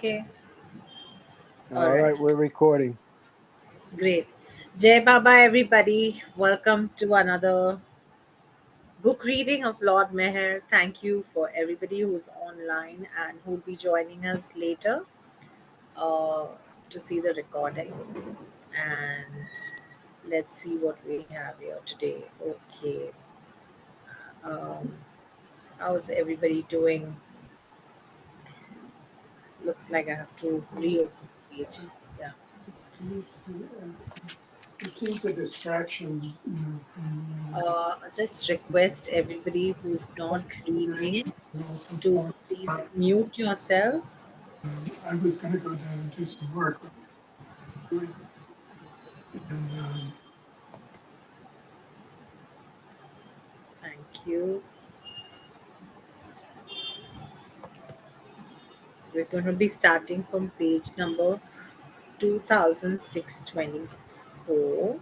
Okay, all All right, right, we're recording. great. Jai Baba, everybody. Welcome to another book reading of Lord Meher. Thank you for everybody who's online and who'll be joining us later uh, to see the recording. And let's see what we have here today. Okay, um, how's everybody doing? Looks like I have to reopen the page. Yeah. Let me see. It seems a distraction, from Just request everybody who's not reading also to calling. please mute yourselves. I was going to go down and do some work, and Thank you. We're going to be starting from page number 2624.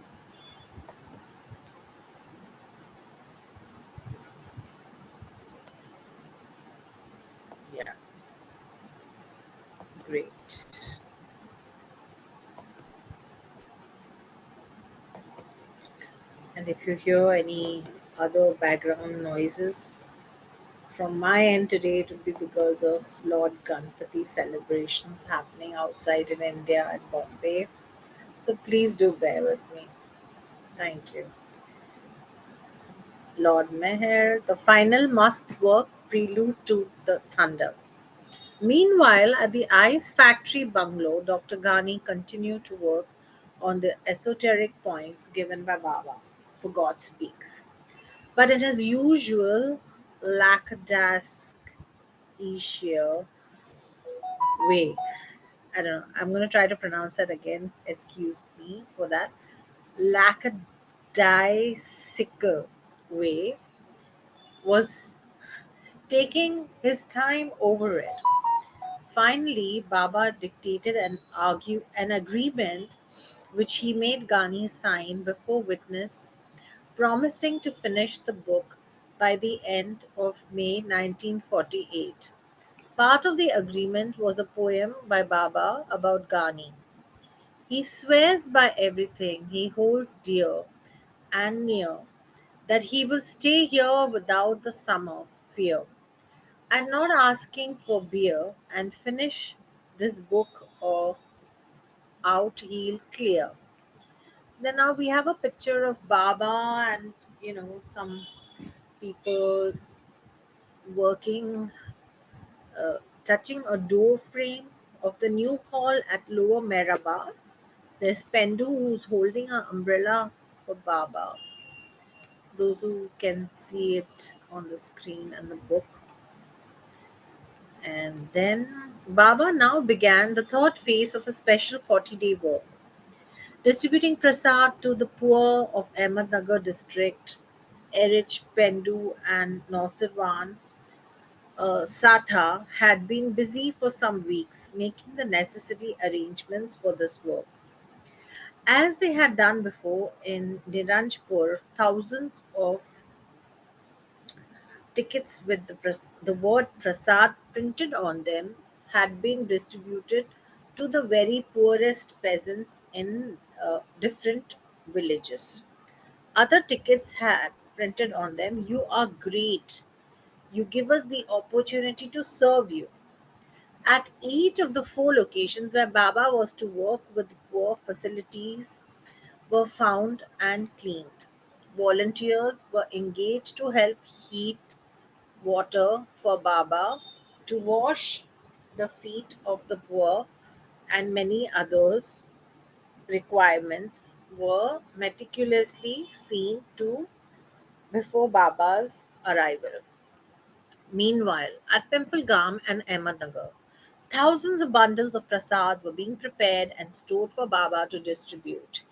Yeah, great. And if you hear any other background noises from my end today, it would be because of Lord Ganpati celebrations happening outside in India and Bombay. So please do bear with me. Thank you. Lord Meher, the final must work prelude to the thunder. Meanwhile, at the ice factory bungalow, Dr. Ghani continued to work on the esoteric points given by Baba, for God speaks. But in his usual lackadaisical way, I don't know, I'm going to try to pronounce that again. Excuse me for that. Lackadaisical way was taking his time over it. Finally, Baba dictated an agreement which he made Ghani sign before witness, promising to finish the book by the end of May 1948. Part of the agreement was a poem by Baba about Ghani. He swears by everything he holds dear and near that he will stay here without the summer fear and not asking for beer and finish this book or out he'll clear. Then now we have a picture of Baba and some people working, touching a door frame of the new hall at Lower Meraba. There's Pendu who's holding an umbrella for Baba. Those who can see it on the screen and the book. And then Baba now began the third phase of a special 40-day work, distributing prasad to the poor of Ahmednagar district. Erich, Pendu, and Nosirwan Satha had been busy for some weeks making the necessary arrangements for this work. As they had done before in Niranjpur, thousands of tickets with the word Prasad printed on them had been distributed to the very poorest peasants in different villages. Other tickets had printed on them, "You are great. You give us the opportunity to serve you." At each of the four locations where Baba was to work with poor, facilities were found and cleaned. Volunteers were engaged to help heat water for Baba, to wash the feet of the poor, and many others requirements were meticulously seen to before Baba's arrival. Meanwhile, at Pimpalgam and Ahmednagar, thousands of bundles of prasad were being prepared and stored for Baba to distribute.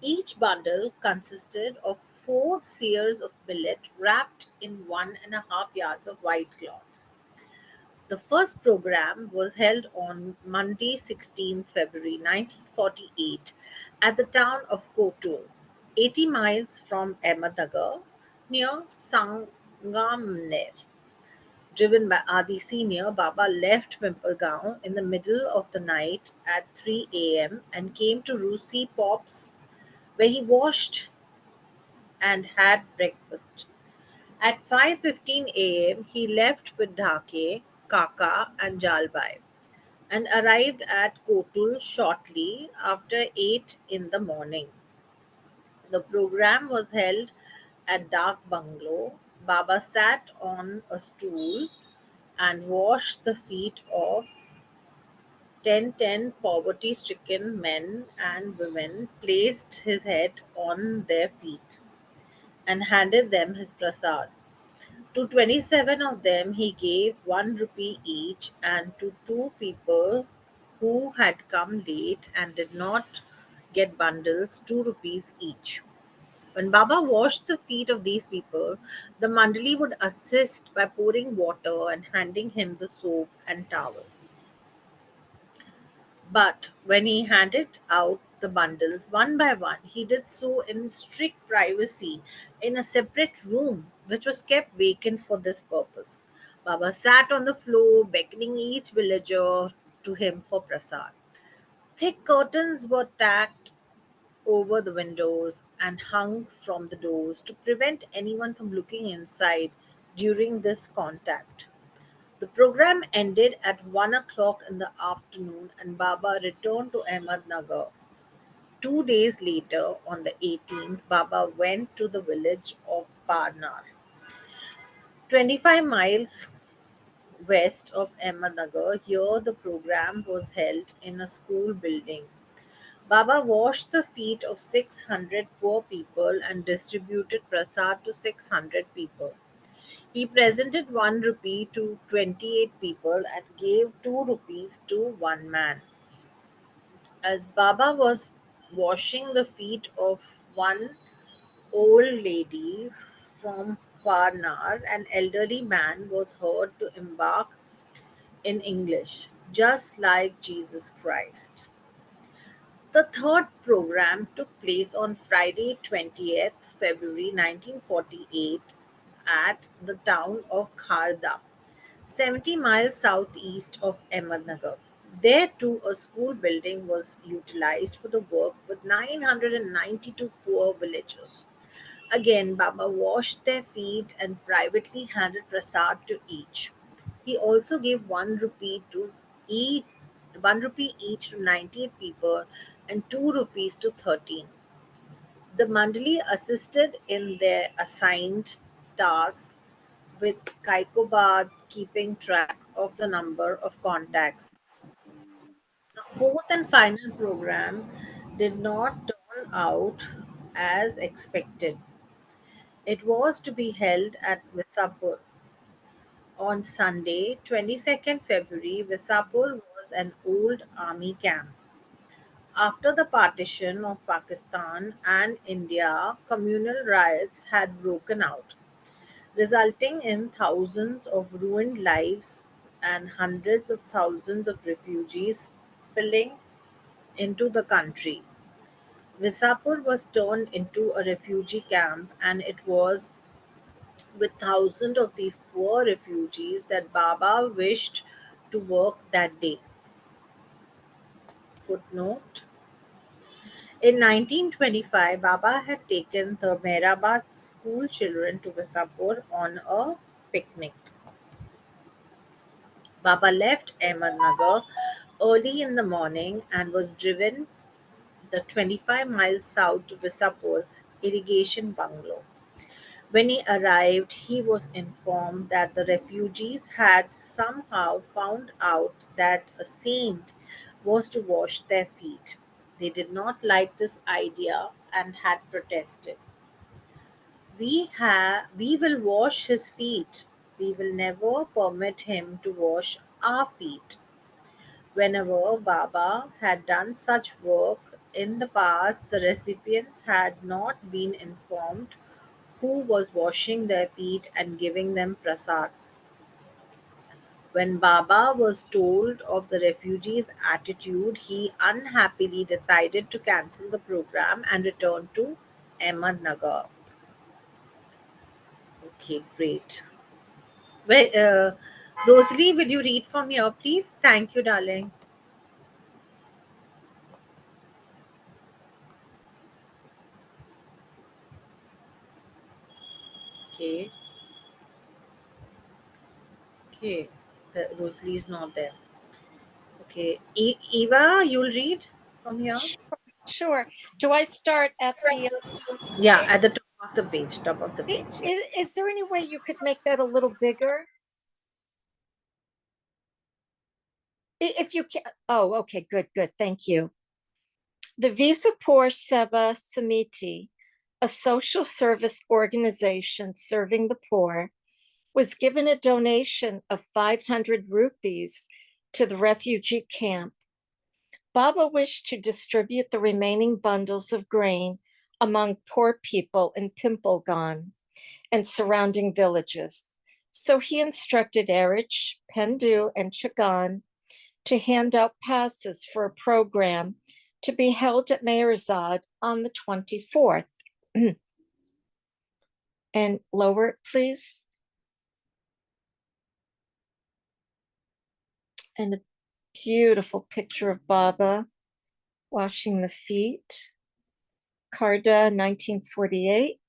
Each bundle consisted of four seers of millet wrapped in 1.5 yards of white cloth. The first program was held on Monday, 16th February 1948, at the town of Kotur, 80 miles from Ahmednagar, near Sangamner. Driven by Adi Senior, Baba left Pimpalgaon in the middle of the night at 3 a.m. and came to Rusi Pop's, where he washed and had breakfast. At 5:15 a.m., he left with Dhake, Kaka, and Jalbai and arrived at Kotul shortly after 8 in the morning. The program was held at Dak Bungalow. Baba sat on a stool and washed the feet of 10 poverty stricken men and women, placed his head on their feet, and handed them his prasad. To 27 of them he gave 1 rupee each, and to two people who had come late and did not get bundles, 2 rupees each. When Baba washed the feet of these people, the Mandali would assist by pouring water and handing him the soap and towel. But when he handed out the bundles one by one, he did so in strict privacy in a separate room, which was kept vacant for this purpose. Baba sat on the floor, beckoning each villager to him for prasad. Thick curtains were tacked over the windows and hung from the doors to prevent anyone from looking inside during this contact. The program ended at 1 o'clock in the afternoon and Baba returned to Ahmednagar. 2 days later, on the 18th, Baba went to the village of Parnar, 25 miles west of Ahmednagar. Here, the program was held in a school building. Baba washed the feet of 600 poor people and distributed prasad to 600 people. He presented 1 rupee to 28 people and gave 2 rupees to one man. As Baba was washing the feet of one old lady from Parnar, an elderly man was heard to embark in English, just like Jesus Christ. The third program took place on Friday, 20th February 1948 at the town of Kharda, 70 miles southeast of Ahmednagar. There too a school building was utilized for the work with 992 poor villagers. Again, Baba washed their feet and privately handed prasad to each. He also gave 1 rupee each to 98 people and 2 rupees to 13. The Mandali assisted in their assigned tasks with Kaikobad keeping track of the number of contacts. The fourth and final program did not turn out as expected. It was to be held at Visapur on Sunday, 22nd February. Visapur was an old army camp. After the partition of Pakistan and India, communal riots had broken out, resulting in thousands of ruined lives and hundreds of thousands of refugees spilling into the country. Visapur was turned into a refugee camp, and it was with thousands of these poor refugees that Baba wished to work that day. Footnote: in 1925, Baba had taken the Mehrabad school children to Visapur on a picnic. Baba left Ahmednagar early in the morning and was driven the 25 miles south to Visapur irrigation bungalow. When he arrived, he was informed that the refugees had somehow found out that a saint was to wash their feet. They did not like this idea and had protested. We will wash his feet. We will never permit him to wash our feet. Whenever Baba had done such work in the past, the recipients had not been informed who was washing their feet and giving them prasad. When Baba was told of the refugees' attitude, he unhappily decided to cancel the program and return to Ahmednagar. Okay, great. Well, Rosalie, will you read from here, please? Thank you, darling. Okay, okay. Rosalie is not there. Okay, Eva, you'll read from here. Sure, sure. Do I start at the? Yeah, at the top of the page. Top of the page. Yeah. Is there any way you could make that a little bigger? If you can. Oh, okay, good, good. Thank you. The Visapur Seva Samiti, a social service organization serving the poor, was given a donation of 500 rupees to the refugee camp. Baba wished to distribute the remaining bundles of grain among poor people in Pimplegan and surrounding villages. So he instructed Erich, Pendu, and Chagan to hand out passes for a program to be held at Meherzad on the 24th. And lower it, please. And a beautiful picture of Baba washing the feet. Karda, 1948.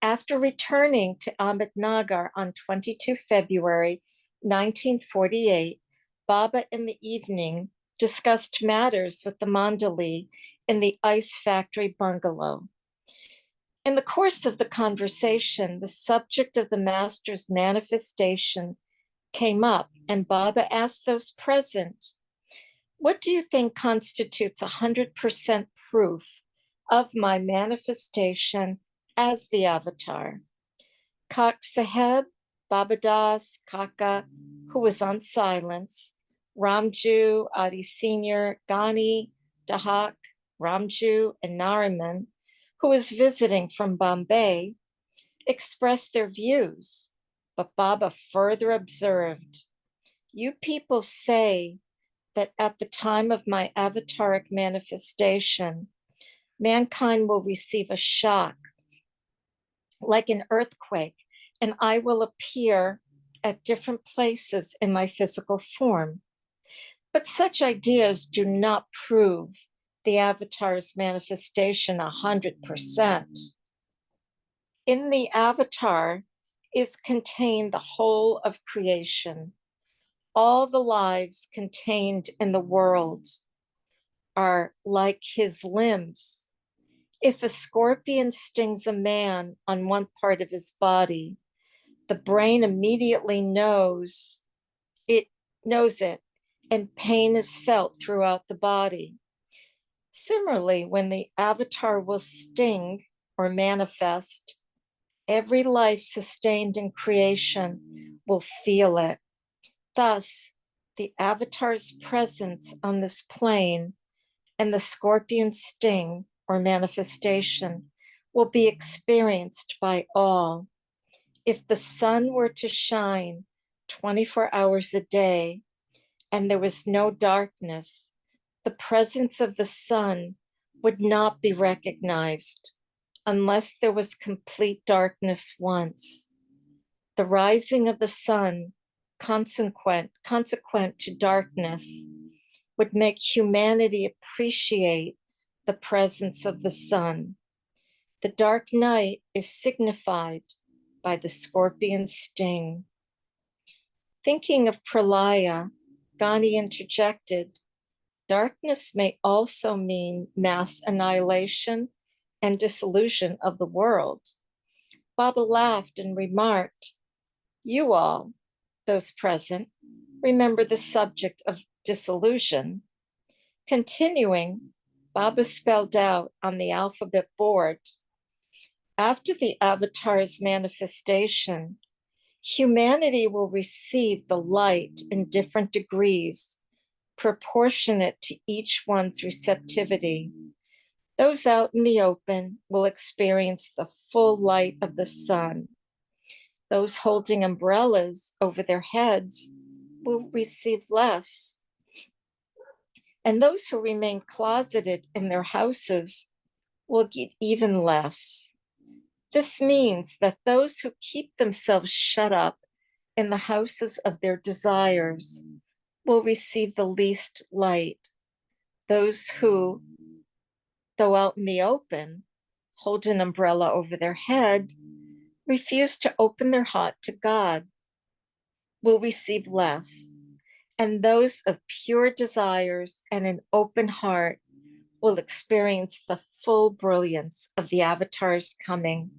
After returning to Ahmednagar on 22 February 1948, Baba in the evening discussed matters with the Mandali in the ice factory bungalow. In the course of the conversation, the subject of the master's manifestation came up, and Baba asked those present, "What do you think constitutes 100% proof of my manifestation as the avatar?" Kak Saheb, Babadas, Kaka, who was on silence, Ramju, Adi Sr., Ghani, Dahak, Ramju, and Nariman, who was visiting from Bombay, expressed their views. But Baba further observed, "You people say that at the time of my avataric manifestation, mankind will receive a shock like an earthquake, and I will appear at different places in my physical form. But such ideas do not prove the avatar's manifestation 100%. In the avatar is contained the whole of creation. All the lives contained in the world are like his limbs. If a scorpion stings a man on one part of his body, the brain immediately knows it, and pain is felt throughout the body. Similarly, when the avatar will sting or manifest, every life sustained in creation will feel it. Thus, the avatar's presence on this plane and the scorpion sting or manifestation will be experienced by all. If the sun were to shine 24 hours a day and there was no darkness, the presence of the sun would not be recognized unless there was complete darkness once. The rising of the sun, consequent to darkness, would make humanity appreciate the presence of the sun. The dark night is signified by the scorpion sting. Thinking of Pralaya, Ghani interjected, "Darkness may also mean mass annihilation and dissolution of the world." Baba laughed and remarked, "You all, those present, remember the subject of dissolution." Continuing, Baba spelled out on the alphabet board, after the avatar's manifestation, humanity will receive the light in different degrees, proportionate to each one's receptivity. Those out in the open will experience the full light of the sun. Those holding umbrellas over their heads will receive less. And those who remain closeted in their houses will get even less. This means that those who keep themselves shut up in the houses of their desires will receive the least light. Those who, though out in the open, hold an umbrella over their head, refuse to open their heart to God, will receive less. And those of pure desires and an open heart will experience the full brilliance of the avatar's coming.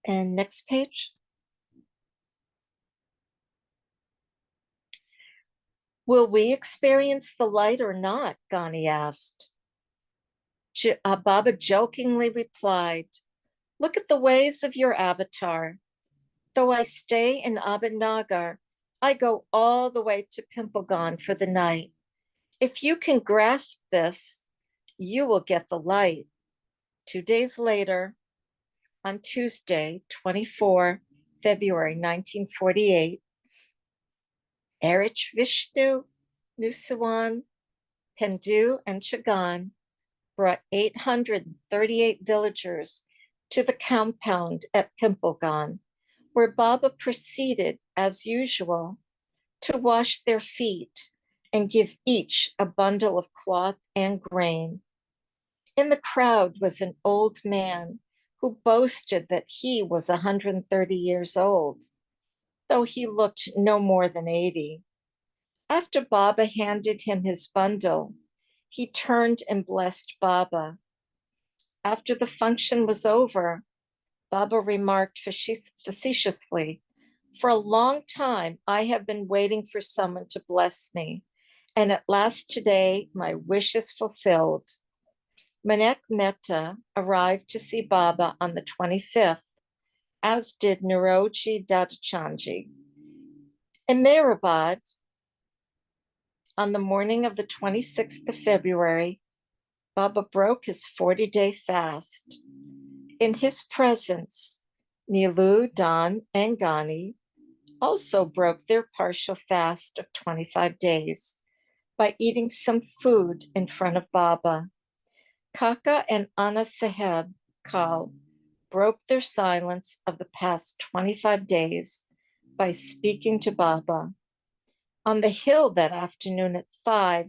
And next page. Will we experience the light or not? Ghani asked. Baba jokingly replied, look at the ways of your avatar. Though I stay in Abhinagar, I go all the way to Pimplegon for the night. If you can grasp this, you will get the light. 2 days later, on Tuesday, 24 February 1948, Erich Vishnu, Nusawan, Pendu, and Chagan brought 838 villagers to the compound at Pimplegon, where Baba proceeded, as usual, to wash their feet and give each a bundle of cloth and grain. In the crowd was an old man who boasted that he was 130 years old, though he looked no more than 80. After Baba handed him his bundle, he turned and blessed Baba. After the function was over, Baba remarked facetiously, for a long time, I have been waiting for someone to bless me, and at last today, my wish is fulfilled. Manek Mehta arrived to see Baba on the 25th, as did Niroji Dadachanji. In Meherabad, on the morning of the 26th of February, Baba broke his 40-day fast. In his presence, Nilu, Dan, and Ghani also broke their partial fast of 25 days by eating some food in front of Baba. Kaka and Anna Saheb Kal broke their silence of the past 25 days by speaking to Baba. On the hill that afternoon at 5,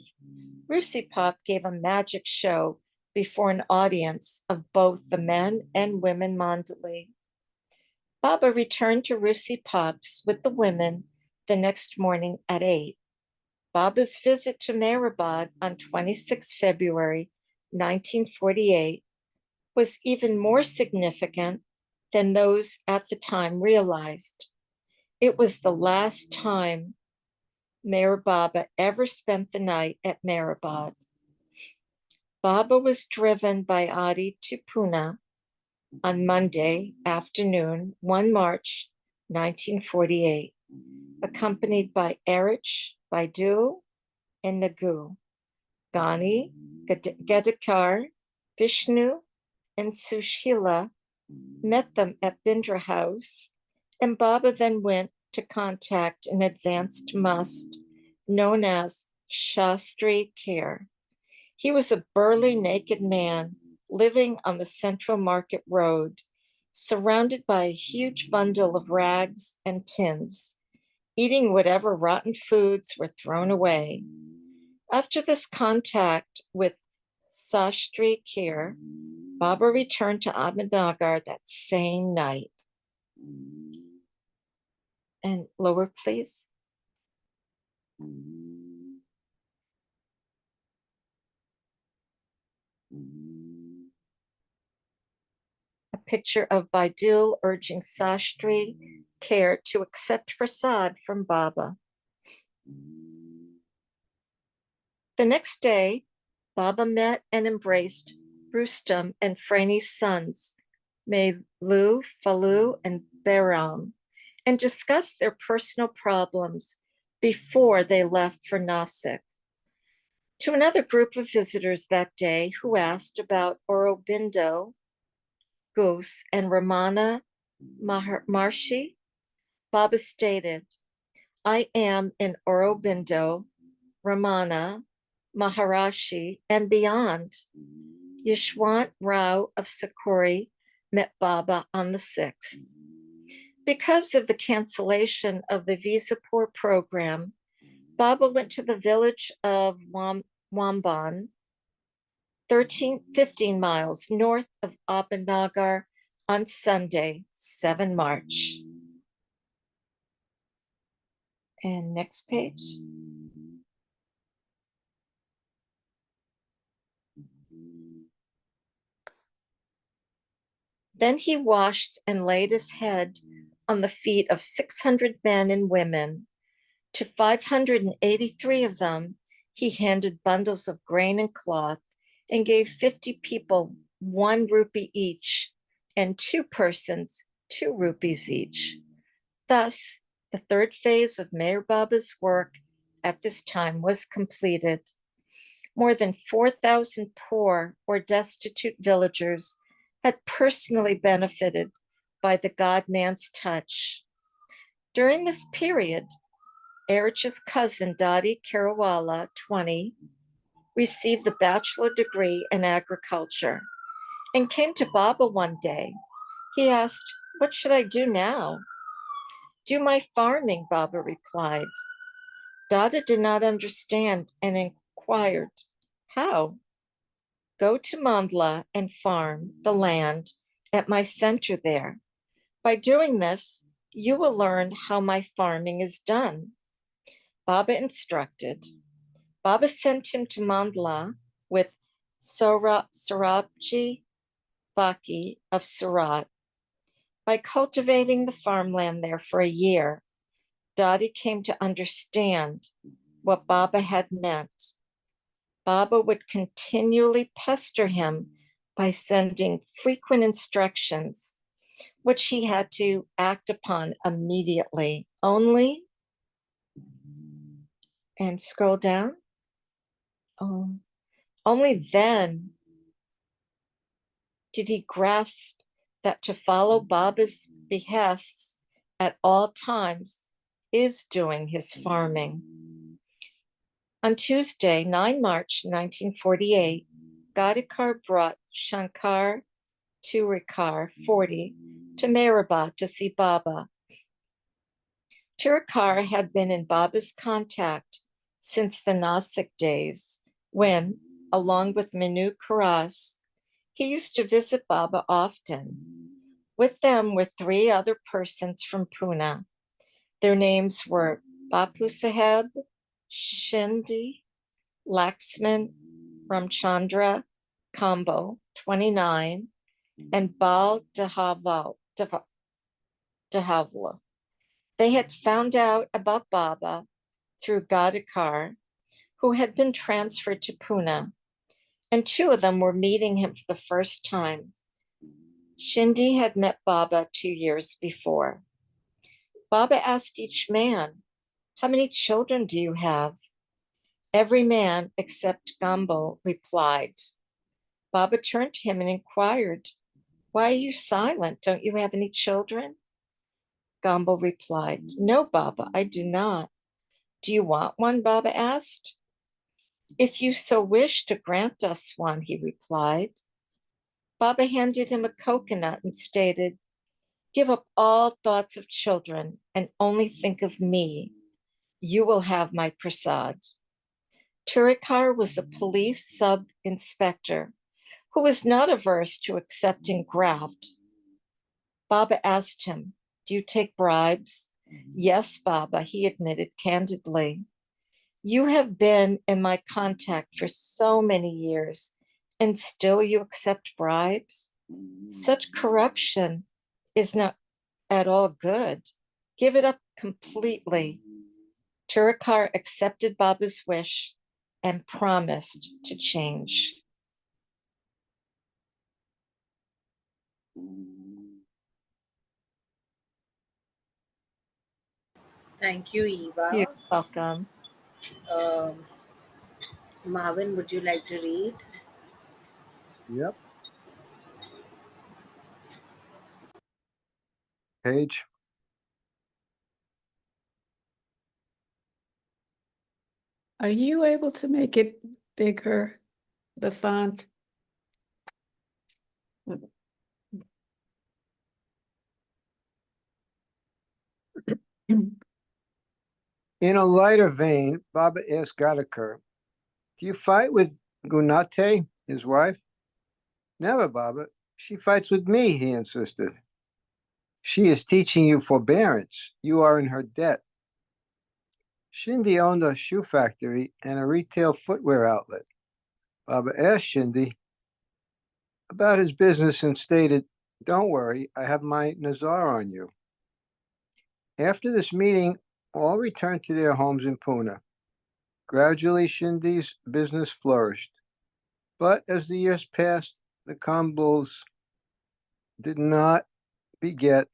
Rusi Pop gave a magic show before an audience of both the men and women mandali. Baba returned to Rusi Pop's with the women the next morning at 8. Baba's visit to Meherabad on 26 February 1948 was even more significant than those at the time realized. It was the last time Meher Baba ever spent the night at Meherabad. Baba was driven by Adi to Pune on Monday afternoon, 1 March 1948, accompanied by Erich, Baidu, and Nagu. Ghani, Gedekar, Vishnu, and Sushila met them at Bindra House, and Baba then went to contact an advanced must known as Shastri Care. He was a burly, naked man living on the Central Market Road, surrounded by a huge bundle of rags and tins, eating whatever rotten foods were thrown away. After this contact with Sastri Kir, Baba returned to Ahmednagar that same night. And lower, please. A picture of Baidul urging Sastri Kir to accept prasad from Baba. The next day, Baba met and embraced Rustam and Frani's sons, Melu, Falu, and Behram, and discussed their personal problems before they left for Nasik. To another group of visitors that day who asked about Aurobindo Ghose and Ramana Maharshi, Baba stated, I am in Aurobindo, Ramana, Maharashi, and beyond. Yashwant Rao of Sakuri met Baba on the 6th. Because of the cancellation of the Visa Poor program, Baba went to the village of Wamban, 15 miles north of Abhinagar on Sunday, 7 March. And next page. Then he washed and laid his head on the feet of 600 men and women. To 583 of them, he handed bundles of grain and cloth and gave 50 people 1 rupee each and 2 persons 2 rupees each. Thus, the third phase of Meher Baba's work at this time was completed. More than 4,000 poor or destitute villagers had personally benefited by the God-man's touch. During this period, Erich's cousin, Dadi Karawala, 20, received the bachelor degree in agriculture and came to Baba one day. He asked, "What should I do now?" "Do my farming," Baba replied. Dada did not understand and inquired, "How?" "Go to Mandla and farm the land at my center there. By doing this, you will learn how my farming is done." Baba instructed. Baba sent him to Mandla with Sarabji Baki of Surat. By cultivating the farmland there for a year, Dadi came to understand what Baba had meant. Baba would continually pester him by sending frequent instructions, which he had to act upon immediately. And scroll down. Only then did he grasp that to follow Baba's behests at all times is doing his farming. On Tuesday, 9 March 1948, Gadikar brought Shankar Turikar, 40, to Meherabad to see Baba. Turikar had been in Baba's contact since the Nasik days, when, along with Minu Karas, he used to visit Baba often. With them were 3 other persons from Pune. Their names were Bapu Saheb, Shindi, Laxman Ramchandra Kambo, 29, and Bal Dahavla. They had found out about Baba through Gadikar, who had been transferred to Pune, and 2 of them were meeting him for the first time. Shindi had met Baba 2 years before. Baba asked each man, "How many children do you have?" Every man except Gambo replied. Baba turned to him and inquired, "Why are you silent? Don't you have any children?" Gambo replied, "No, Baba, I do not." "Do you want one?" Baba asked. "If you so wish to grant us one," he replied. Baba handed him a coconut and stated, "Give up all thoughts of children and only think of me. You will have my prasad." Turikar was a police sub-inspector who was not averse to accepting graft. Baba asked him, "Do you take bribes?" "Yes, Baba," he admitted candidly. "You have been in my contact for so many years, and still you accept bribes? Such corruption is not at all good. Give it up completely." Turikar accepted Baba's wish and promised to change. Thank you, You're Eva. welcome. Um, Marvin, would you like to read? Yep. Page. Are you able to make it bigger, the font? In a lighter vein, Baba asked Gadakar, "Do you fight with Gunate, his wife?" "Never, Baba. She fights with me," he insisted. "She is teaching you forbearance. You are in her debt." Shindi owned a shoe factory and a retail footwear outlet. Baba asked Shindi about his business and stated, "Don't worry, I have my Nazar on you." After this meeting, all returned to their homes in Pune. Gradually, Shindi's business flourished. But as the years passed, the Kambles did not beget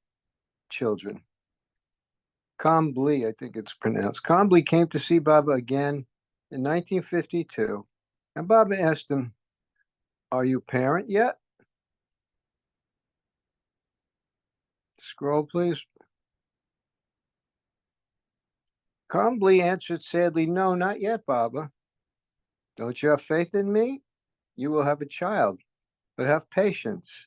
children. Kambli, I think it's pronounced. Kambli came to see Baba again in 1952, and Baba asked him, "Are you parent yet?" Scroll, please. Kambli answered sadly, "No, not yet, Baba. Don't you have faith in me? You will have a child, but have patience."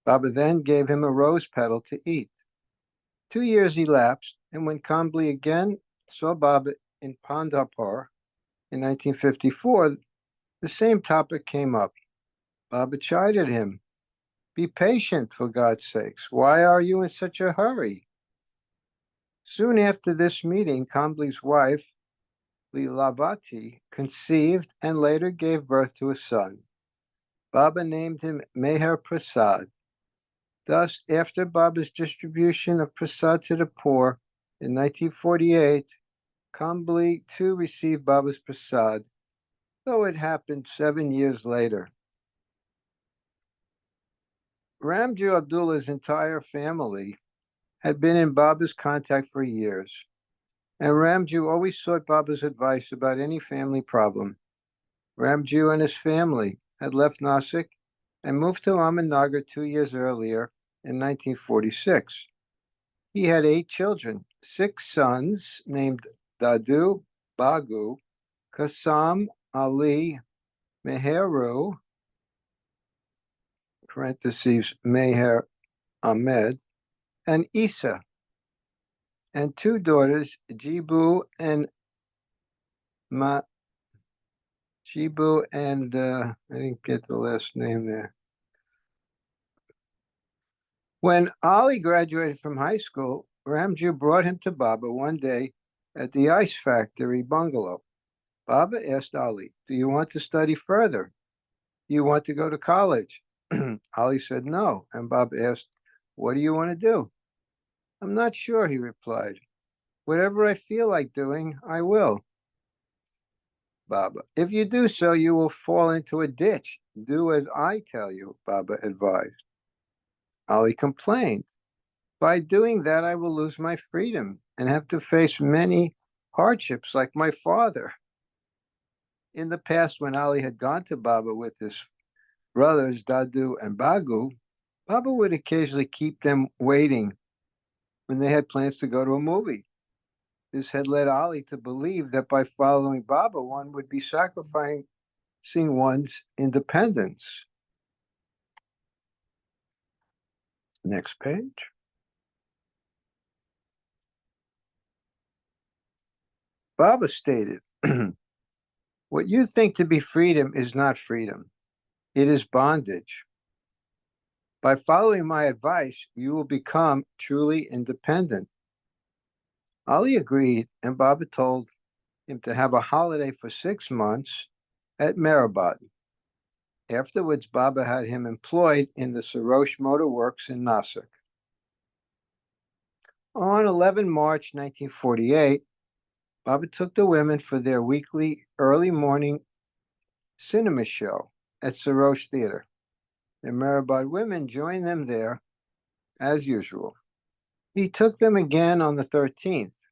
Baba then gave him a rose petal to eat. 2 years elapsed, and when Kambli again saw Baba in Pandharpur in 1954, the same topic came up. Baba chided him, "Be patient, for God's sakes. Why are you in such a hurry?" Soon after this meeting, Kambli's wife, Lilavati, conceived and later gave birth to a son. Baba named him Meher Prasad. Thus, after Baba's distribution of prasad to the poor in 1948, Kambli too received Baba's prasad, though it happened 7 years later. Ramju Abdullah's entire family had been in Baba's contact for years, and Ramju always sought Baba's advice about any family problem. Ramju and his family had left Nasik and moved to Ahmednagar 2 years earlier in 1946. He had 8 children, 6 sons named Dadu, Bagu, Kasam, Ali, Meheru, parentheses, Meher Ahmed, and Isa, and 2 daughters, Jibu and Jibu and I didn't get the last name there. When Ali graduated from high school, Ramju brought him to Baba one day at the ice factory bungalow. Baba asked Ali, "Do you want to study further? Do you want to go to college?" Ali said no, and Baba asked, "What do you want to do?" "I'm not sure," he replied. "Whatever I feel like doing, I will." Baba, "If you do so, you will fall into a ditch. Do as I tell you," Baba advised. Ali complained, "By doing that, I will lose my freedom and have to face many hardships like my father." In the past, when Ali had gone to Baba with his brothers, Dadu and Bagu, Baba would occasionally keep them waiting when they had plans to go to a movie. This had led Ali to believe that by following Baba, one would be sacrificing one's independence. Next page. Baba stated, "What you think to be freedom is not freedom. It is bondage. By following my advice, you will become truly independent." Ali agreed, and Baba told him to have a holiday for 6 months at Mehrabad. Afterwards, Baba had him employed in the Sarosh Motor Works in Nasik. On 11 March 1948, Baba took the women for their weekly early morning cinema show at Sarosh Theater. The Mehrabad women joined them there as usual. He took them again on the 13th.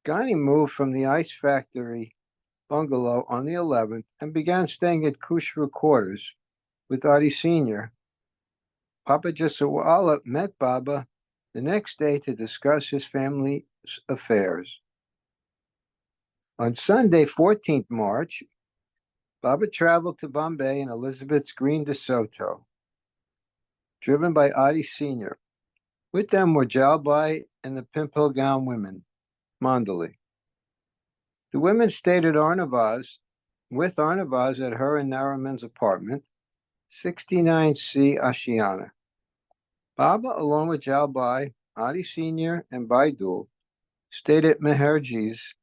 Ghani moved from the ice factory bungalow on the 11th and began staying at Kushra quarters with Adi Sr. Papa Jasawala met Baba the next day to discuss his family's affairs. On Sunday, 14th March, Baba traveled to Bombay in Elizabeth's Green DeSoto. driven by Adi Sr. With them were Jalbai and the Pimple Gown women, Mandali. The women stayed at with Arnavaz at her and Naraman's apartment, 69C Ashiana. Baba, along with Jalbai, Adi Sr., and Baidul, stayed at Meherji's.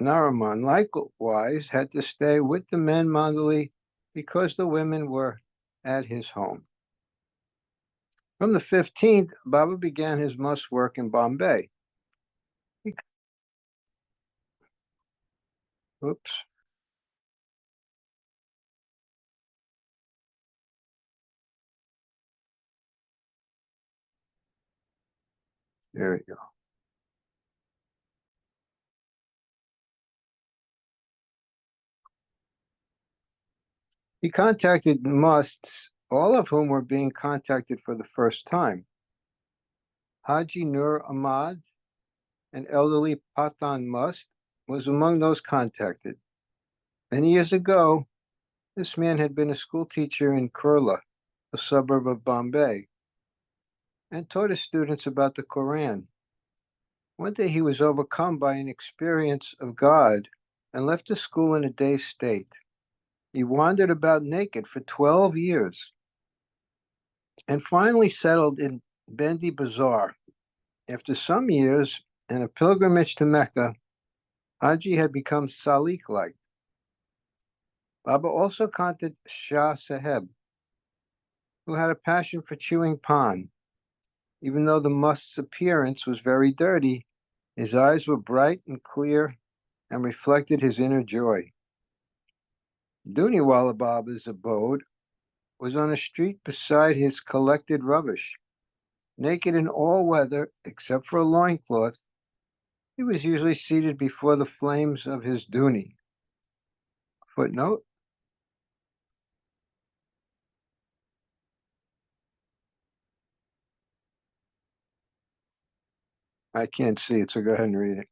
Naraman likewise had to stay with the men Mandali because the women were at his home. From the 15th, Baba began his must work in Bombay. Oops. There we go. He contacted musts, all of whom were being contacted for the first time. Haji Nur Ahmad, an elderly Pathan must, was among those contacted. Many years ago, this man had been a school teacher in Kurla, a suburb of Bombay, and taught his students about the Quran. One day he was overcome by an experience of God and left the school in a dazed state. He wandered about naked for 12 years and finally settled in Bendi Bazaar. After some years and a pilgrimage to Mecca, Haji had become Salik-like. Baba also contacted Shah Saheb, who had a passion for chewing pan. Even though the must's appearance was very dirty, his eyes were bright and clear and reflected his inner joy. Duniwala Baba's abode was on a street beside his collected rubbish. Naked in all weather, except for a loincloth, he was usually seated before the flames of his duni. Footnote: I can't see it, so go ahead and read it.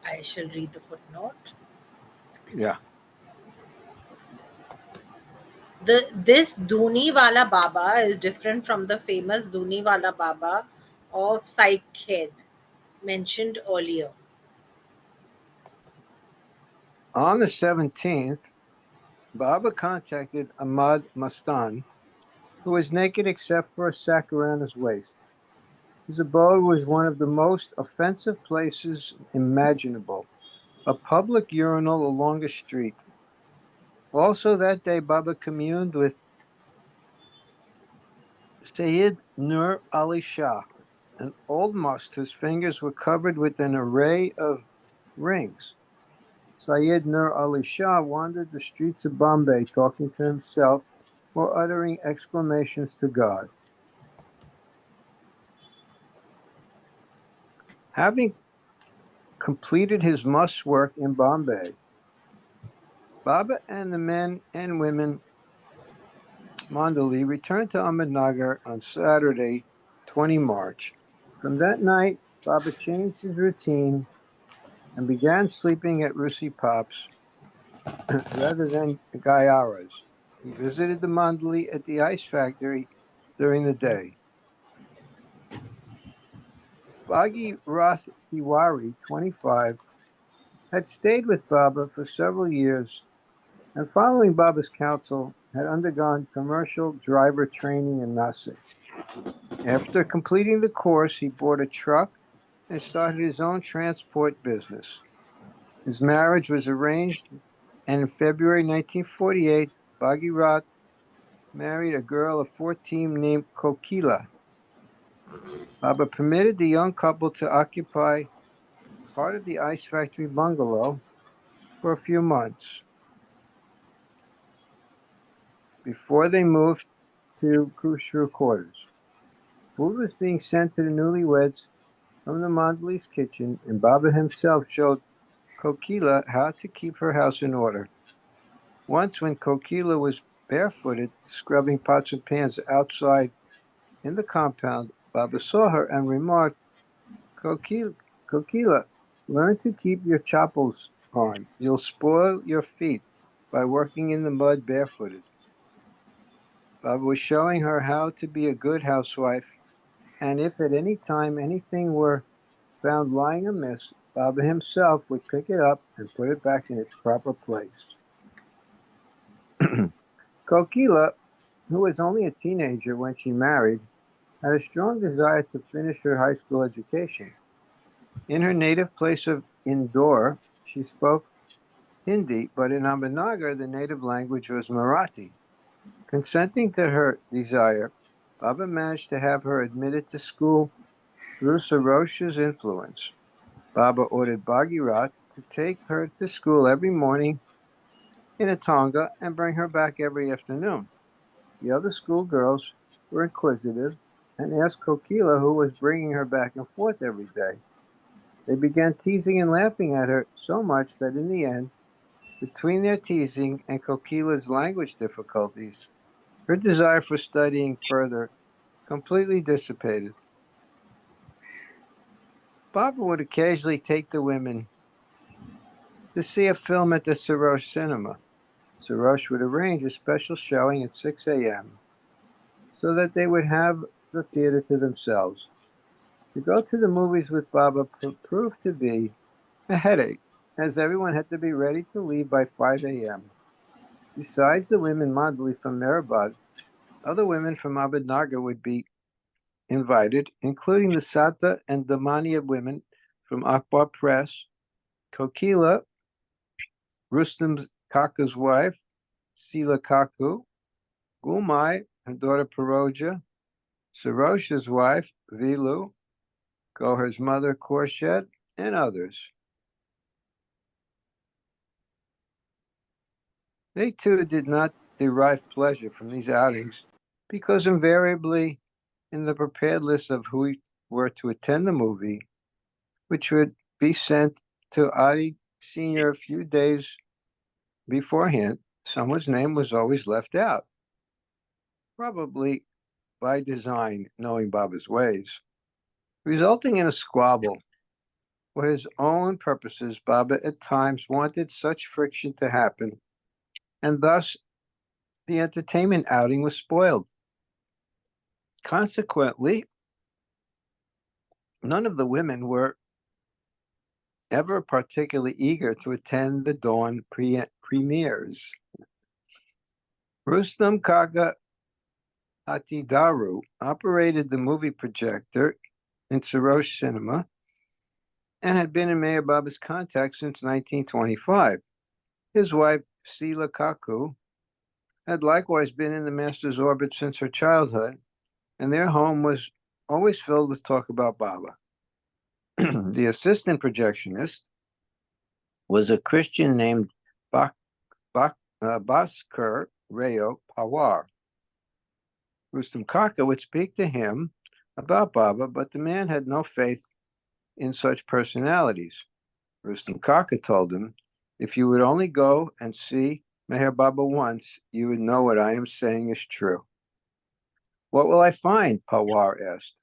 I shall read the footnote. Yeah. This Duniwala Baba is different from the famous Duniwala Baba of Saikhed mentioned earlier. On the 17th, Baba contacted Ahmad Mastan, who was naked except for a sack around his waist. His abode was one of the most offensive places imaginable, a public urinal along a street. Also that day, Baba communed with Sayyid Nur Ali Shah, an old must whose fingers were covered with an array of rings. Sayyid Nur Ali Shah wandered the streets of Bombay talking to himself or uttering exclamations to God. Having completed his must work in Bombay, Baba and the men and women Mandali returned to Ahmednagar on Saturday, 20 March. From that night, Baba changed his routine and began sleeping at Rusi Pop's rather than Gayara's. He visited the Mandali at the ice factory during the day. Bhagi Rath Tiwari, 25, had stayed with Baba for several years and, following Baba's counsel, had undergone commercial driver training in Nasik. After completing the course, he bought a truck and started his own transport business. His marriage was arranged, and in February 1948, Bhagirath married a girl of 14 named Kokila. Baba permitted the young couple to occupy part of the ice factory bungalow for a few months before they moved to Kushru quarters. Food was being sent to the newlyweds from the Mandali's kitchen, and Baba himself showed Kokila how to keep her house in order. Once, when Kokila was barefooted, scrubbing pots and pans outside in the compound, Baba saw her and remarked, Kokila, learn to keep your chappals on. You'll spoil your feet by working in the mud barefooted. Baba was showing her how to be a good housewife, and if at any time anything were found lying amiss, Baba himself would pick it up and put it back in its proper place. Kokila, who was only a teenager when she married, had a strong desire to finish her high school education. In her native place of Indore, she spoke Hindi, but in Ahmednagar, the native language was Marathi. Consenting to her desire, Baba managed to have her admitted to school through Sarosha's influence. Baba ordered Bhagirat to take her to school every morning in a tonga and bring her back every afternoon. The other schoolgirls were inquisitive and asked Kokila who was bringing her back and forth every day. They began teasing and laughing at her so much that in the end, between their teasing and Kokila's language difficulties, her desire for studying further completely dissipated. Barbara would occasionally take the women to see a film at the Sarosh Cinema. Sarosh would arrange a special showing at 6 a.m. so that they would have the theater to themselves. To go to the movies with Baba proved to be a headache, as everyone had to be ready to leave by 5 a.m. Besides the women Mandali from Mehrabad, other women from Ahmednagar would be invited, including the Sata and Damania women from Akbar Press, Kokila, Rustam Kaka's wife, Sila Kaku, Gulmai, her daughter Paroja, Sarosha's wife, Vilu, Goher's mother, Khorshed, and others. They too did not derive pleasure from these outings because invariably in the prepared list of who were to attend the movie, which would be sent to Adi Sr. a few days beforehand, someone's name was always left out, probably by design, knowing Baba's ways, resulting in a squabble. For his own purposes, Baba at times wanted such friction to happen, and thus the entertainment outing was spoiled. Consequently, none of the women were ever particularly eager to attend the dawn premieres. Rustam Kaka Atidaru operated the movie projector in Sarosh Cinema and had been in Meher Baba's contact since 1925. His wife, Sila Kaku, had likewise been in the master's orbit since her childhood, and their home was always filled with talk about Baba. The assistant projectionist was a Christian named Bhaskar Rayo Pawar. Rustam Kaka would speak to him about Baba, but the man had no faith in such personalities. Rustam Kaka told him, if you would only go and see Meher Baba once, you would know what I am saying is true. What will I find? Pawar asked.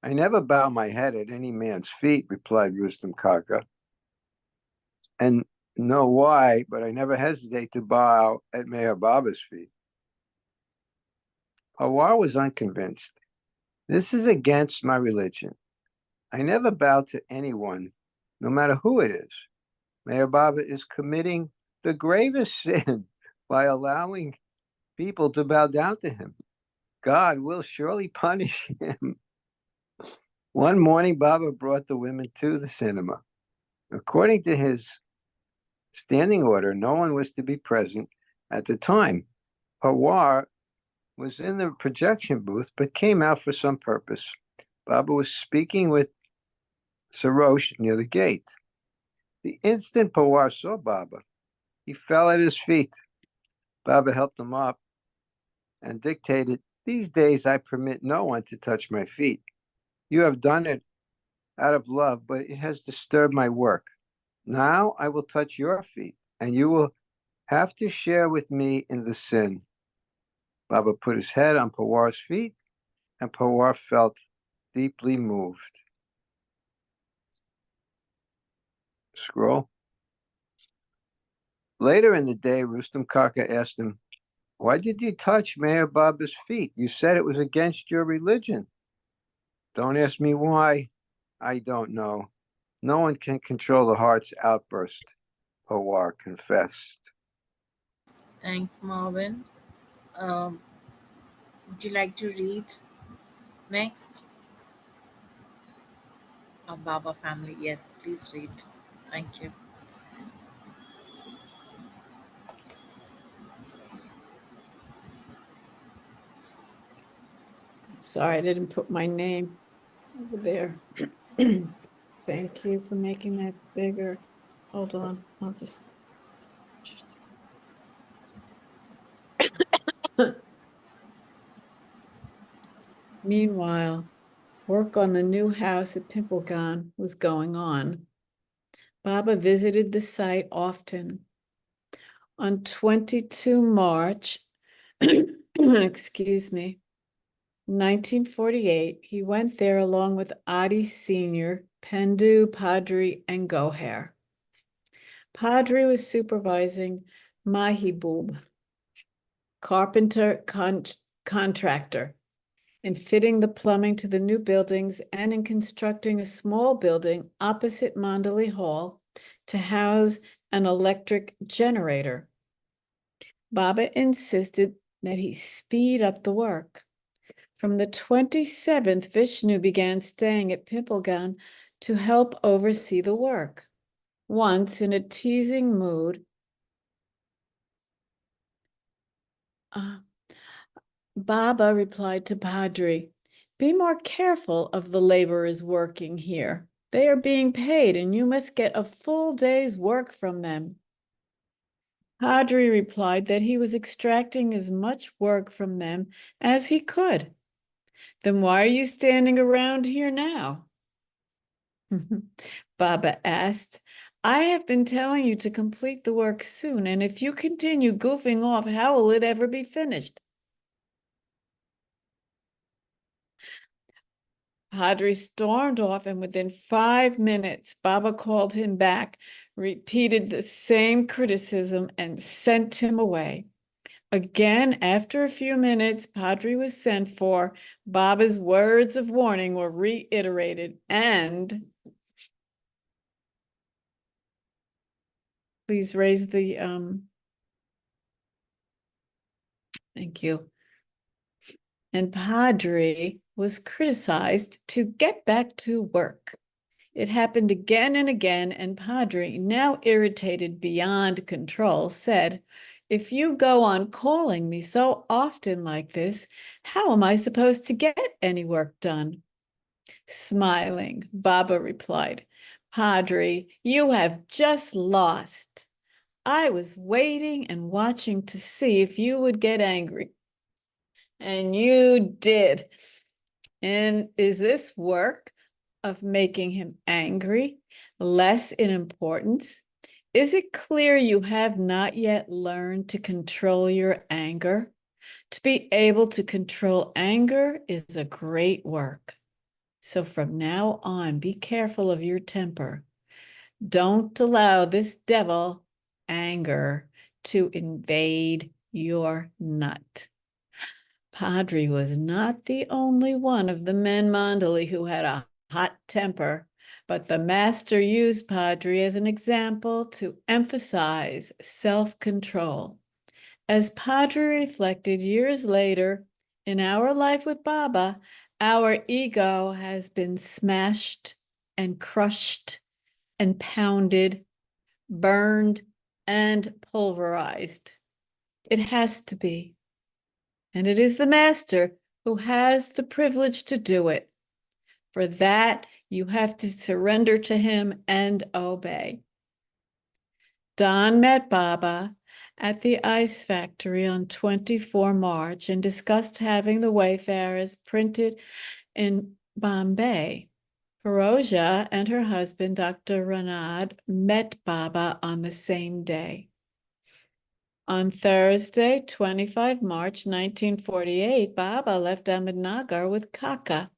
I never bow my head at any man's feet, replied Rustam Kaka. And know why, but I never hesitate to bow at Meher Baba's feet. Pawar was unconvinced. This is against my religion. I never bow to anyone, no matter who it is. Meher Baba is committing the gravest sin by allowing people to bow down to him. God will surely punish him. One morning, Baba brought the women to the cinema. According to his standing order, no one was to be present at the time. Pawar was in the projection booth, but came out for some purpose. Baba was speaking with Sarosh near the gate. The instant Pawar saw Baba, he fell at his feet. Baba helped him up and dictated, these days I permit no one to touch my feet. You have done it out of love, but it has disturbed my work. Now I will touch your feet, and you will have to share with me in the sin. Baba put his head on Pawar's feet, and Pawar felt deeply moved. Scroll. Later in the day, Rustam Kaka asked him, "Why did you touch Meher Baba's feet? You said it was against your religion." "Don't ask me why. I don't know. No one can control the heart's outburst," Hawar confessed. Thanks, Marvin. Um, would you like to read next? Baba family. Yes, please read. Thank you. Sorry, I didn't put my name over there. Thank you for making that bigger. Hold on, I'll just. Meanwhile, work on the new house at Pimplegon was going on. Baba visited the site often. On 22 March, excuse me, 1948, he went there along with Adi Sr., Pendu, Padri, and Goher. Padri was supervising Mahibub, carpenter contractor, in fitting the plumbing to the new buildings and in constructing a small building opposite Mandalay Hall to house an electric generator. Baba insisted that he speed up the work. From the 27th, Vishnu began staying at Pimplegan to help oversee the work. Once, in a teasing mood, Baba replied to Padri, "Be more careful of the laborers working here. They are being paid, and you must get a full day's work from them." Padri replied that he was extracting as much work from them as he could. "Then why are you standing around here now?" Baba asked. "I have been telling you to complete the work soon, and if you continue goofing off, how will it ever be finished?" Padri stormed off, and within 5 minutes, Baba called him back, repeated the same criticism, and sent him away. Again, after a few minutes, Padri was sent for. Baba's words of warning were reiterated, and please raise the thank you. And Padri was criticized to get back to work. It happened again and again, and Padri, now irritated beyond control, said, "If you go on calling me so often like this, how am I supposed to get any work done?" Smiling, Baba replied, "Padri, you have just lost. I was waiting and watching to see if you would get angry. And you did. And is this work of making him angry less in importance? Is it clear you have not yet learned to control your anger? To be able to control anger is a great work. So from now on, be careful of your temper. Don't allow this devil, anger, to invade your nut." Padri was not the only one of the men Mandali who had a hot temper, but the master used Padri as an example to emphasize self-control. As Padri reflected years later, in our life with Baba, our ego has been smashed and crushed and pounded, burned, and pulverized. It has to be. And it is the master who has the privilege to do it. For that, you have to surrender to him and obey. Don met Baba at the ice factory on 24 March and discussed having the Wayfarers printed in Bombay. Feroja and her husband, Dr. Ranad, met Baba on the same day. On Thursday, 25 March 1948, Baba left Ahmednagar with Kaka.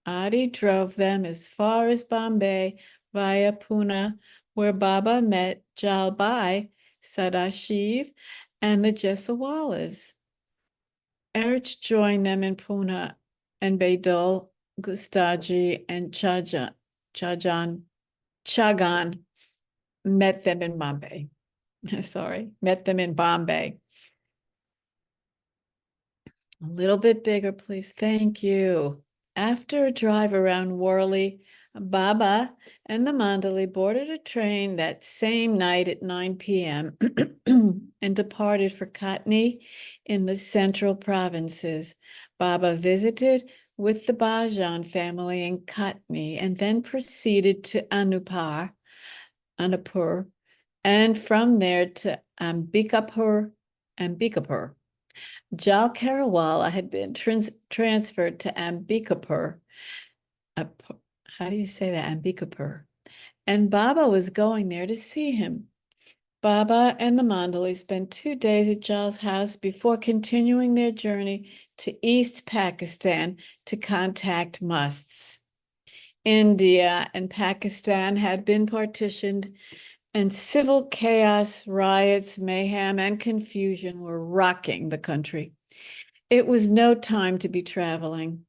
Adi drove them as far as Bombay via Pune, where Baba met Jalbai Sadashiv, and the Jesawallas. Erich joined them in Pune, and Baidul, Gustaji, and Chagan met them in Bombay. Met them in Bombay. A little bit bigger, please. Thank you. After a drive around Worli, Baba and the Mandali boarded a train that same night at 9 p.m. and departed for Katni in the central provinces. Baba visited with the Bajan family in Katni and then proceeded to Anupur, and from there to Ambikapur. Jal Karawala had been transferred to Ambikapur. How do you say that? Ambikapur. And Baba was going there to see him. Baba and the Mandali spent 2 days at Jal's house before continuing their journey to East Pakistan to contact musts. India and Pakistan had been partitioned, and civil chaos, riots, mayhem, and confusion were rocking the country. It was no time to be traveling.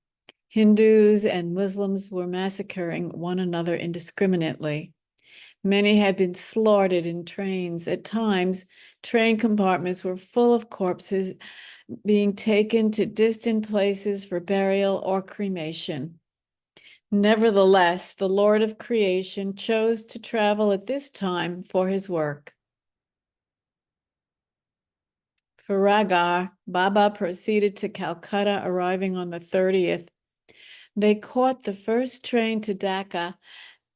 Hindus and Muslims were massacring one another indiscriminately. Many had been slaughtered in trains. At times, train compartments were full of corpses being taken to distant places for burial or cremation. Nevertheless, the Lord of creation chose to travel at this time for his work. For Ragar, Baba proceeded to Calcutta, arriving on the 30th. They caught the first train to Dhaka,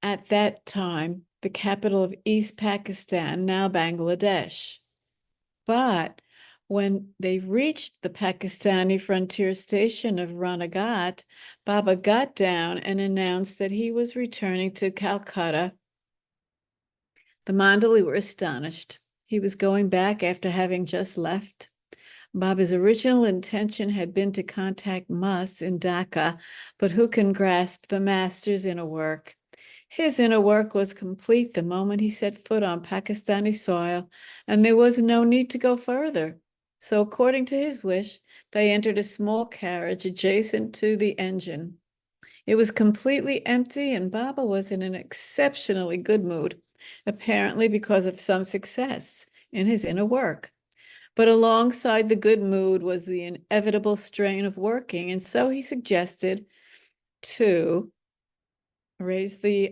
at that time the capital of East Pakistan, now Bangladesh. But when they reached the Pakistani frontier station of Ranaghat, Baba got down and announced that he was returning to Calcutta. The Mandali were astonished. He was going back after having just left. Baba's original intention had been to contact Mas in Dhaka, but who can grasp the master's inner work? His inner work was complete the moment he set foot on Pakistani soil, and there was no need to go further. So according to his wish, they entered a small carriage adjacent to the engine. It was completely empty, and Baba was in an exceptionally good mood, apparently because of some success in his inner work. But alongside the good mood was the inevitable strain of working, and so he suggested to raise the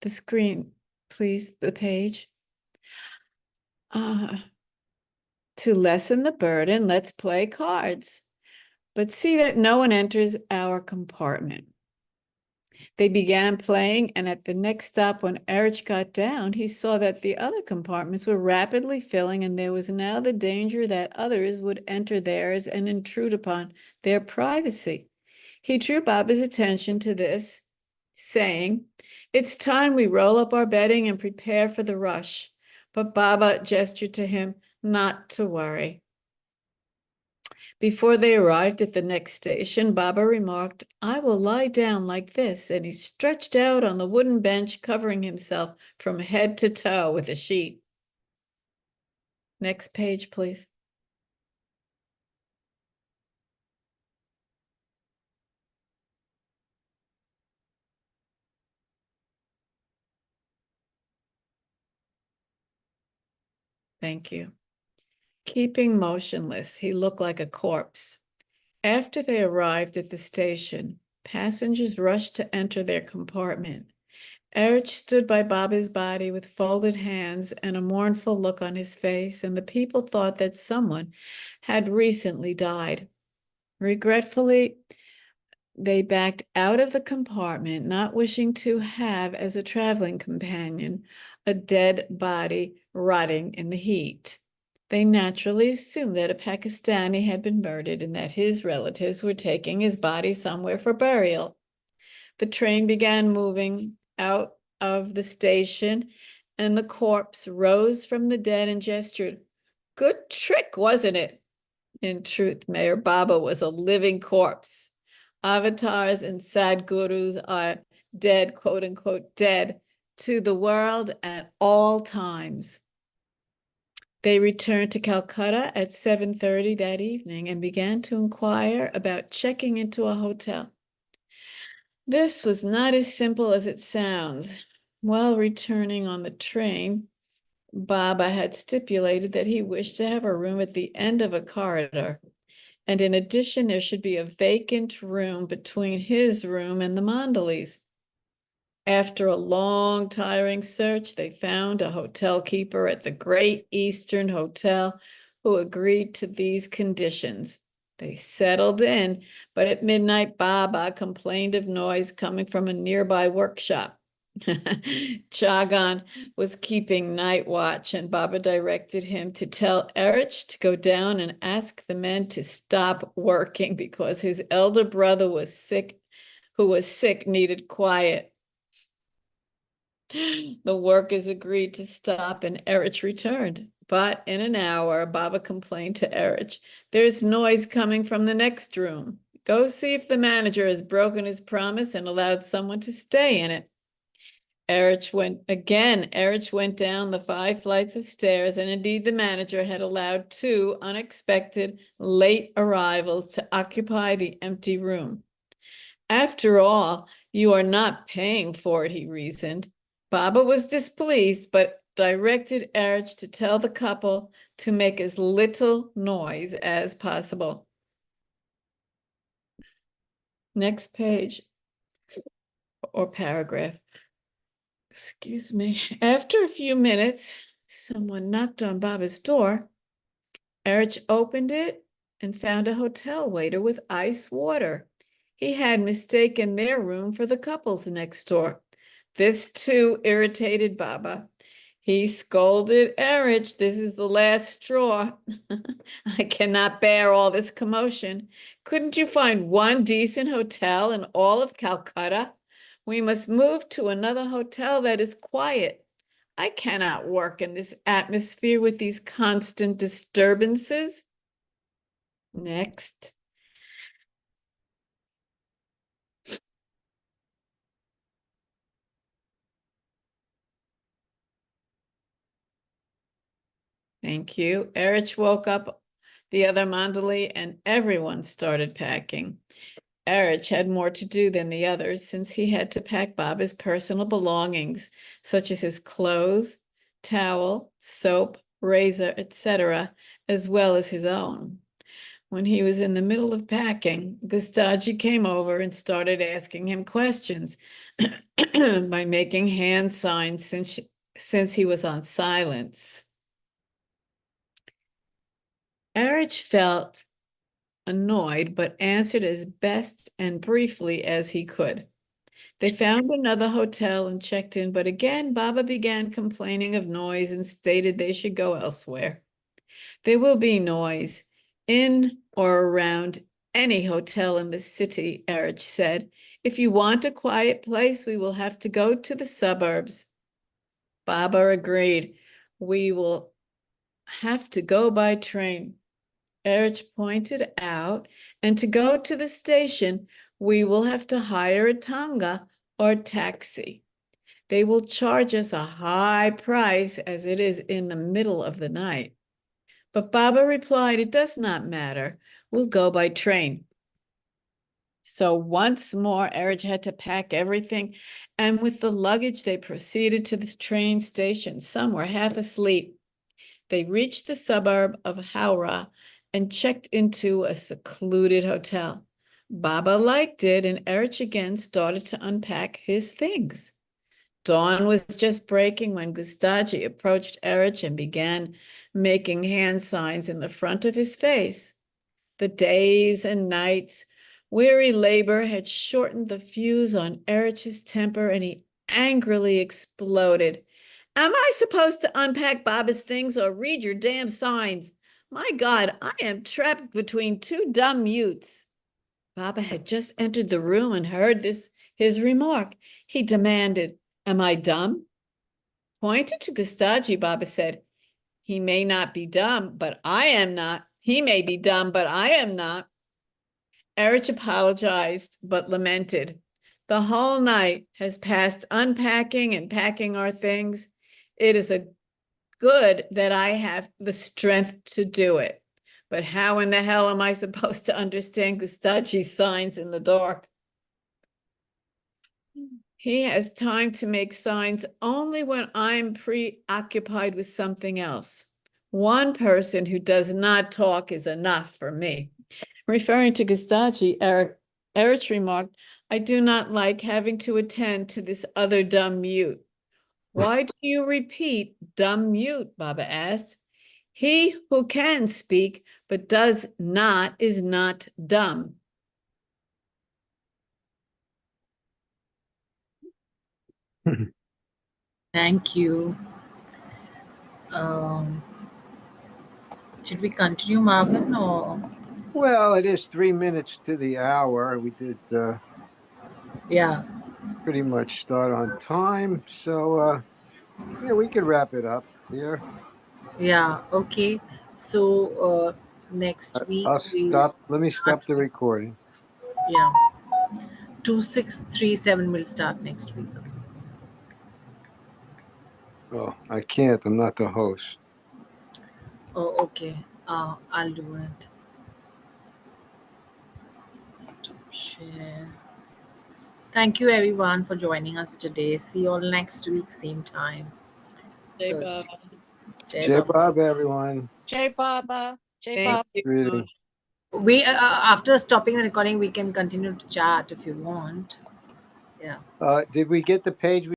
screen, please, the page. To lessen the burden, let's play cards. But see that no one enters our compartment. They began playing, and at the next stop, when Erich got down, he saw that the other compartments were rapidly filling, and there was now the danger that others would enter theirs and intrude upon their privacy. He drew Baba's attention to this, saying, "It's time we roll up our bedding and prepare for the rush." But Baba gestured to him not to worry. Before they arrived at the next station, Baba remarked, "I will lie down like this," and he stretched out on the wooden bench, covering himself from head to toe with a sheet. Next page, please. Thank you. Keeping motionless, he looked like a corpse. After they arrived at the station, passengers rushed to enter their compartment. Erich stood by Baba's body with folded hands and a mournful look on his face, and the people thought that someone had recently died. Regretfully, they backed out of the compartment, not wishing to have as a traveling companion a dead body rotting in the heat. They naturally assumed that a Pakistani had been murdered and that his relatives were taking his body somewhere for burial. The train began moving out of the station, and the corpse rose from the dead and gestured. "Good trick, wasn't it?" In truth, Meher Baba was a living corpse. Avatars and Sadgurus are dead, quote unquote, dead to the world at all times. They returned to Calcutta at 7:30 that evening and began to inquire about checking into a hotel. This was not as simple as it sounds. While returning on the train, Baba had stipulated that he wished to have a room at the end of a corridor. And in addition, there should be a vacant room between his room and the Mandalis. After a long, tiring search, they found a hotel keeper at the Great Eastern Hotel who agreed to these conditions. They settled in, but at midnight, Baba complained of noise coming from a nearby workshop. Chagan was keeping night watch, and Baba directed him to tell Erich to go down and ask the men to stop working because his elder brother was sick, who was sick, needed quiet. The workers agreed to stop, and Erich returned. But in an hour, Baba complained to Erich, "There's noise coming from the next room. Go see if the manager has broken his promise and allowed someone to stay in it." Erich went down the 5 flights of stairs, and indeed the manager had allowed 2 unexpected late arrivals to occupy the empty room. After all, you are not paying for it, he reasoned. Baba was displeased, but directed Erich to tell the couple to make as little noise as possible. Next page or paragraph. Excuse me. After a few minutes, someone knocked on Baba's door. Erich opened it and found a hotel waiter with ice water. He had mistaken their room for the couple's next door. This too irritated Baba. He scolded Erich, "This is the last straw. I cannot bear all this commotion. Couldn't you find one decent hotel in all of Calcutta? We must move to another hotel that is quiet. I cannot work in this atmosphere with these constant disturbances." Next. Thank you. Erich woke up the other Mandali and everyone started packing. Erich had more to do than the others since he had to pack Baba's personal belongings, such as his clothes, towel, soap, razor, etc., as well as his own. When he was in the middle of packing, Gustaji came over and started asking him questions by making hand signs since he was on silence. Erich felt annoyed, but answered as best and briefly as he could. They found another hotel and checked in, but again, Baba began complaining of noise and stated they should go elsewhere. There will be noise in or around any hotel in the city, Erich said. If you want a quiet place, we will have to go to the suburbs. Baba agreed. We will have to go by train. Erich pointed out, and to go to the station, we will have to hire a tanga or taxi. They will charge us a high price as it is in the middle of the night. But Baba replied, "It does not matter. We'll go by train." So once more, Erich had to pack everything, and with the luggage, they proceeded to the train station. Some were half asleep. They reached the suburb of Howrah and checked into a secluded hotel. Baba liked it, and Erich again started to unpack his things. Dawn was just breaking when Gustaji approached Erich and began making hand signs in the front of his face. The days and nights, weary labor had shortened the fuse on Erich's temper, and he angrily exploded. "Am I supposed to unpack Baba's things or read your damn signs? My God, I am trapped between 2 dumb mutes." Baba had just entered the room and heard his remark. He demanded, "Am I dumb?" Pointing to Gustaji, Baba said, "He may not be dumb, but I am not. He may be dumb, but I am not." Erich apologized, but lamented, "The whole night has passed unpacking and packing our things. It is a good that I have the strength to do it. But how in the hell am I supposed to understand Gustachi's signs in the dark? He has time to make signs only when I'm preoccupied with something else. One person who does not talk is enough for me. Referring to Gustachi, Erich remarked, I do not like having to attend to this other dumb mute. Why do you repeat dumb mute? Baba asked. He who can speak but does not is not dumb. Thank you. Um, should we continue, Marvin, or Well, it is 3 minutes to the hour. We did yeah, pretty much start on time. So, yeah, we could wrap it up here. yeah, okay. So next week I'll we stop. Let me stop the recording. yeah 2637 will start next week. Oh, I can't. I'm not the host. Oh, okay. I'll do it. Stop share. Thank you everyone for joining us today. See you all next week, same time. Jai Thursday. Baba. Jai Jay Baba. Bob, everyone. Jai Baba. Jai Thank Baba. you. Really. We after stopping the recording, we can continue to chat if you want. Yeah. Did we get the page?